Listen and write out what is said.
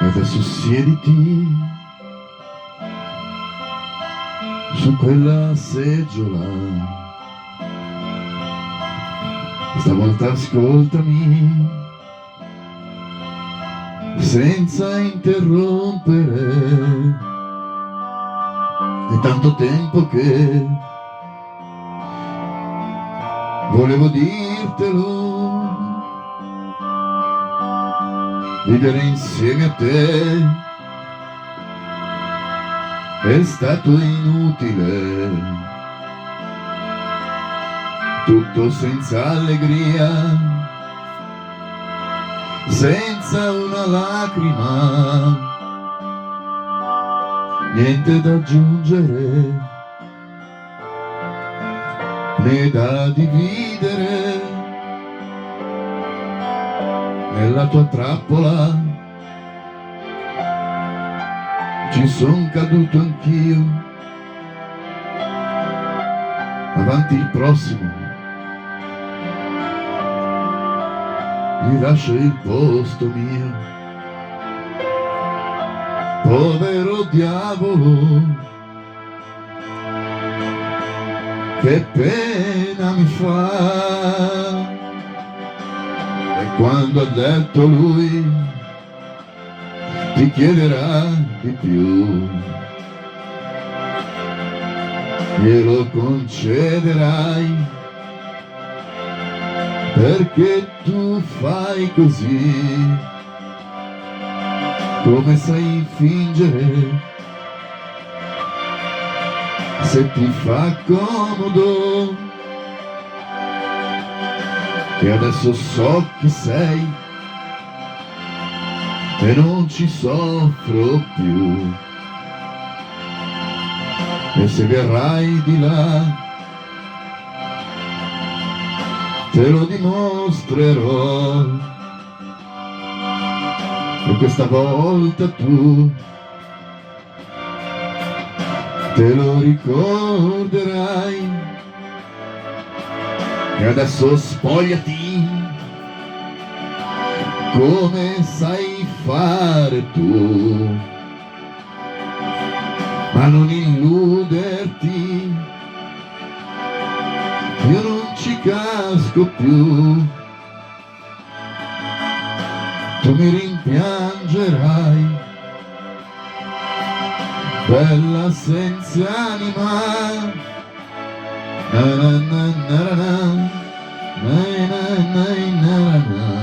E adesso siediti su quella seggiola, stavolta ascoltami senza interrompere. È tanto tempo che volevo dirtelo, vivere insieme a te è stato inutile, tutto senza allegria, senza una lacrima, niente da aggiungere né da dividere. Nella tua trappola ci son caduto anch'io, avanti il prossimo, gli lascio il posto mio. Povero diavolo, che pena mi fa. E quando ha detto lui ti chiederà di più, glielo concederai, perché tu fai così, come sai fingere, se ti fa comodo. E adesso so chi sei e non ci soffro più. E se verrai di là te lo dimostrerò. E questa volta tu te lo ricorderai. E adesso spogliati come sai fare tu, ma non illuderti, io non ci casco più. Tu mi rimpiangerai, bella senza anima. Na na na na na na na na na na na.